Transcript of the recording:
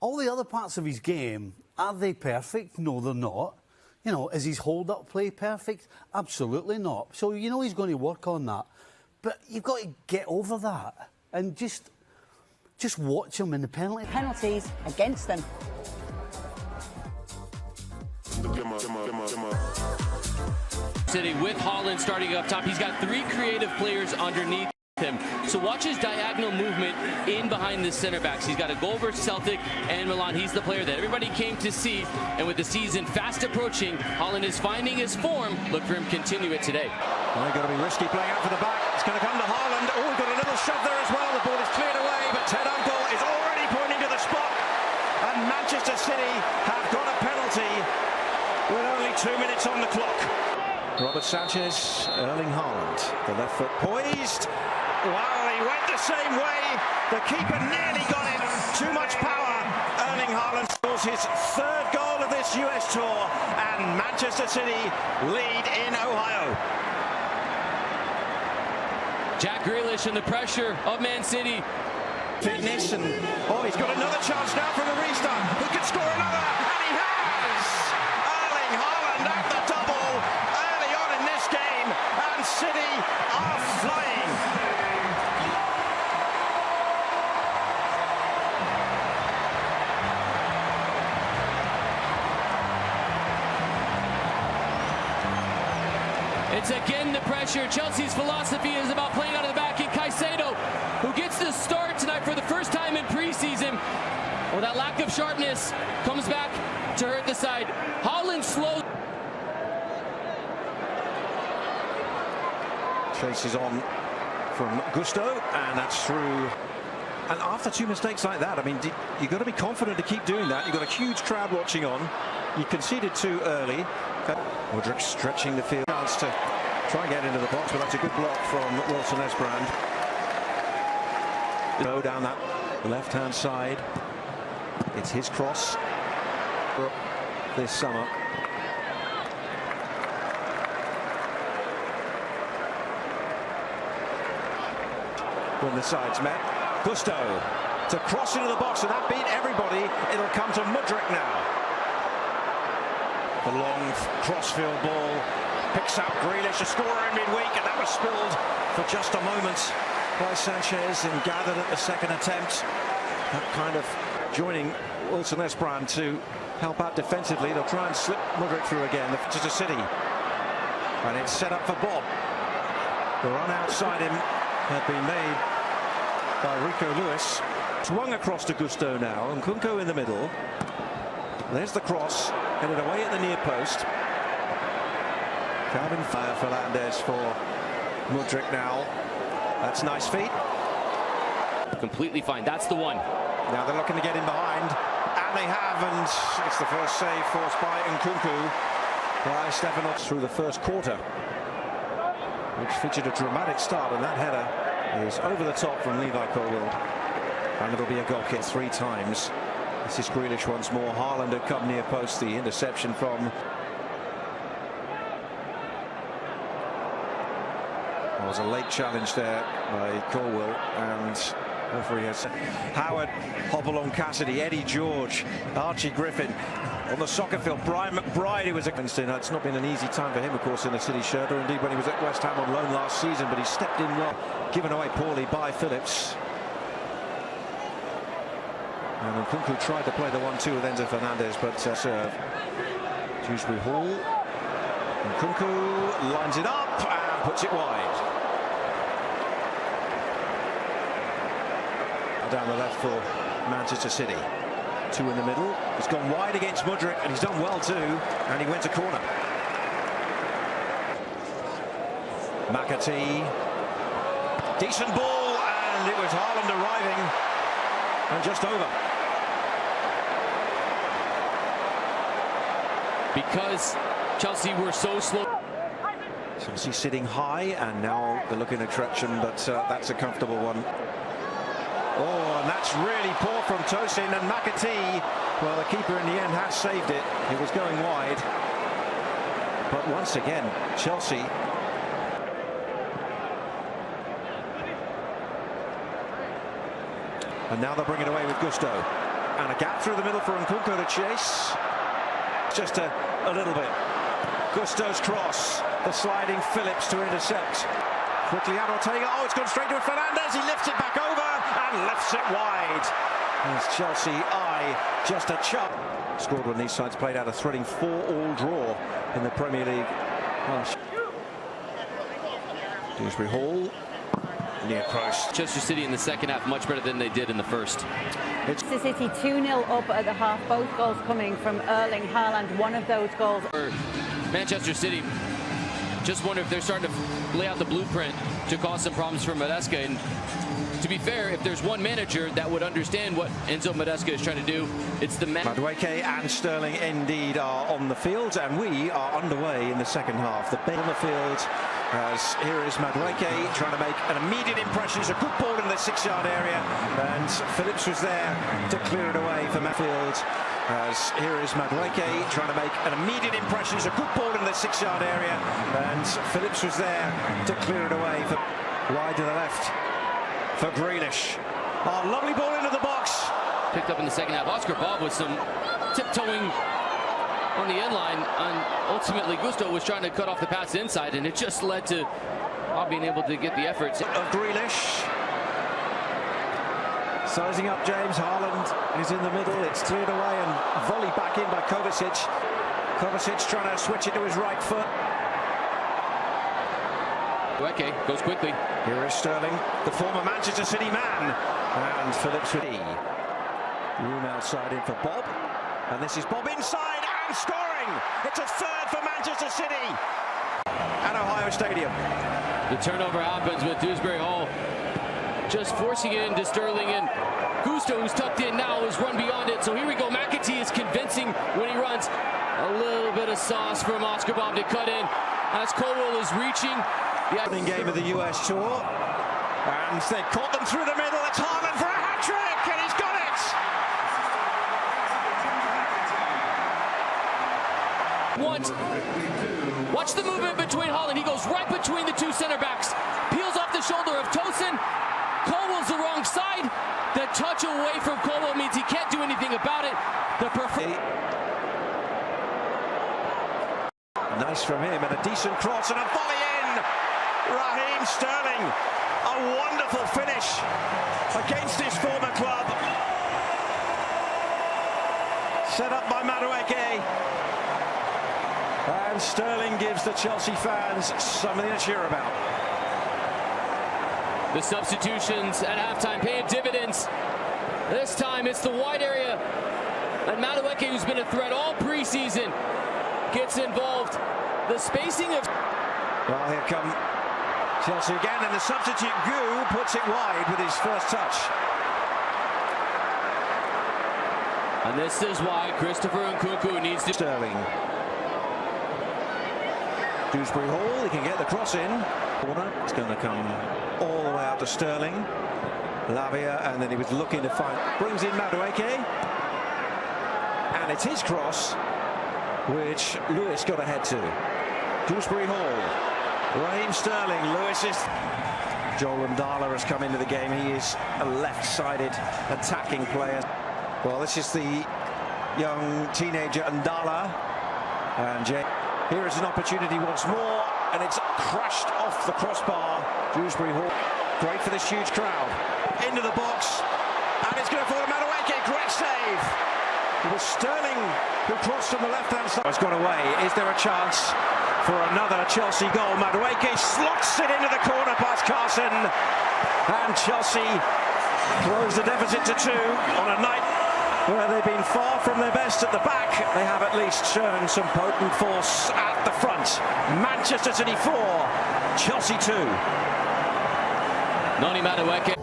all the other parts of his game, are they perfect? No, they're not. You know, is his hold-up play perfect? Absolutely not. So you know he's going to work on that. But you've got to get over that and just watch him in the penalty. Penalties against them. City with Haaland starting up top. He's got 3 creative players underneath him. So watch his diagonal movement in behind the center backs. He's got a goal versus Celtic and Milan. He's the player that everybody came to see. And with the season fast approaching, Haaland is finding his form. Look for him to continue it today. Well, they've got to be risky playing out for the back. It's going to come to Haaland. Oh, we've got a little shove there as well. The ball is cleared away, but Ted Uncle is already pointing to the spot. And Manchester City have got a penalty with only 2 minutes on the clock. Robert Sanchez, Erling Haaland, the left foot poised. Wow, he went the same way. The keeper nearly got it. Too much power. Erling Haaland scores his 3rd goal of this US tour, and Manchester City lead in Ohio. Jack Grealish and the pressure of Man City. Fitness, and oh, he's got another chance now from the restart. He could score another, and he has! Erling Haaland at the double early on in this game, and City are flying. It's again the pressure. Chelsea's philosophy is about playing out of the back, and Caicedo, who gets the start tonight for the first time in preseason. Well, that lack of sharpness comes back to hurt the side. Haaland slows. Chases on from Gusto, and that's through. And after 2 mistakes like that, I mean, you've got to be confident to keep doing that. You've got a huge crowd watching on. You conceded too early. Mudryk stretching the field. Chance to try and get into the box, but that's a good block from Wilson Esbrand. Go down that left-hand side. It's his cross this summer. When the sides met, Gusto to cross into the box, and that beat everybody. It'll come to Mudryk now. The long crossfield ball picks up Grealish, a scorer in midweek, and that was spilled for just a moment by Sanchez and gathered at the second attempt. That kind of joining Wilson Esbrand to help out defensively. They'll try and slip Mudryk through again. To City, and it's set up for Bob. The run outside him had been made by Rico Lewis. Swung across to Gusto now, and Nkunku in the middle. There's the cross, headed away at the near post. Calvin Fernandez for Mudryk now. That's nice feet. Completely fine. That's the one. Now they're looking to get in behind, and they have, and it's the first save forced by Nkunku by Stefanos through the first quarter, which featured a dramatic start, and that header is over the top from Levi Colwill, and it'll be a goal kick 3 times. This is Grealish once more. Haaland had come near post. The interception from. There was a late challenge there by Colwill, and referee has Howard, Hopalong Cassidy, Eddie George, Archie Griffin on the soccer field. Brian McBride, who was against him. It's not been an easy time for him, of course, in the City shirt, or indeed when he was at West Ham on loan last season, but he stepped in well, given away poorly by Phillips. And Nkunku tried to play the 1-2 with Enzo Fernandez, but serve. Dewsbury Hall. Nkunku lines it up and puts it wide. Down the left for Manchester City. 2 in the middle. He's gone wide against Mudryk, and he's done well too. And he went to corner. McAtee. Decent ball, and it was Haaland arriving and just over. Because Chelsea were so slow. Chelsea sitting high, and now they're looking at traction, but that's a comfortable one. Oh, and that's really poor from Tosin, and McAtee, well, the keeper in the end has saved it. It was going wide. But once again, Chelsea. And now they'll bring it away with Gusto. And a gap through the middle for Nkunku to chase. Just a little bit. Gusto's cross. The sliding Phillips to intercept. Quickly out Ortega. Oh, it's gone straight to Fernandez. He lifts it back over and lifts it wide. As Chelsea eye just a chop. Scored when these sides played out a thrilling 4-all draw in the Premier League. Dewsbury Hall. Near post. Manchester City in the second half much better than they did in the first. Manchester City 2-0 up at the half, both goals coming from Erling Haaland. One of those goals. For Manchester City, just wonder if they're starting to lay out the blueprint to cause some problems for Maresca. And to be fair, if there's one manager that would understand what Enzo Maresca is trying to do, it's the man. Madueke and Sterling indeed are on the field, and we are underway in the second half. The ball on the field, as here is Madueke trying to make an immediate impression. It's a good ball in the 6-yard area, and Phillips was there to clear it away for Matfield. As here is Madueke trying to make an immediate impression. It's a good ball in the 6-yard area, and Phillips was there to clear it away for wide to the left for Grealish. Oh, lovely ball into the box. Picked up in the second half. Oscar Bob with some tiptoeing on the end line, and ultimately Gusto was trying to cut off the pass inside, and it just led to Bob being able to get the efforts. Of Grealish. Sizing up James. Haaland is in the middle. It's cleared away and volleyed back in by Kovacic. Kovacic trying to switch it to his right foot. Okay, goes quickly. Here is Sterling, the former Manchester City man. And Phillips with E. Room outside in for Bob. And this is Bob inside and scoring. It's a third for Manchester City at Ohio Stadium. The turnover happens with Dewsbury Hall just forcing it into Sterling, and Gusto, who's tucked in now, has run beyond it. So here we go. McAtee is convincing when he runs. A little bit of sauce from Oscar Bob to cut in as Colwell is reaching. The opening game of the US Tour, and they caught them through the middle. It's Haaland for a hat-trick, and he's got it. Watch the movement between Haaland. He goes right between the two center backs, peels off the shoulder of Tosin. Colwell's the wrong side. The touch away from Colwell means he can't do anything about it. Nice from him, and a decent cross and a volley in. Raheem Sterling, a wonderful finish against his former club. Set up by Madueke. And Sterling gives the Chelsea fans something to cheer about. The substitutions at halftime paying dividends. This time it's the wide area. And Madueke, who's been a threat all preseason, gets involved. The spacing of... Well, here come Chelsea again, and the substitute Gu puts it wide with his first touch. And this is why Christopher Nkunku needs to... Sterling. Dewsbury Hall, he can get the cross in. Corner, it's going to come all the way out to Sterling. Lavia, and then he was looking to find... Brings in Madueke. And it's his cross, which Lewis got ahead to. Dewsbury Hall. Raheem Sterling. Lewis is... Joel Ndala has come into the game. He is a left-sided attacking player. Well, this is the young teenager Ndala. And here is an opportunity once more, and it's crashed off the crossbar. Dewsbury Hall. Great for this huge crowd. Into the box, and it's going to fall to Madueke. Great save. It was Sterling who crossed on the left-hand side. It's gone away. Is there a chance for another Chelsea goal? Madueke slots it into the corner past Carson, and Chelsea close the deficit to 2 on a night where they've been far from their best at the back. They have at least shown some potent force at the front. Manchester City 4, Chelsea 2. Noni Madueke.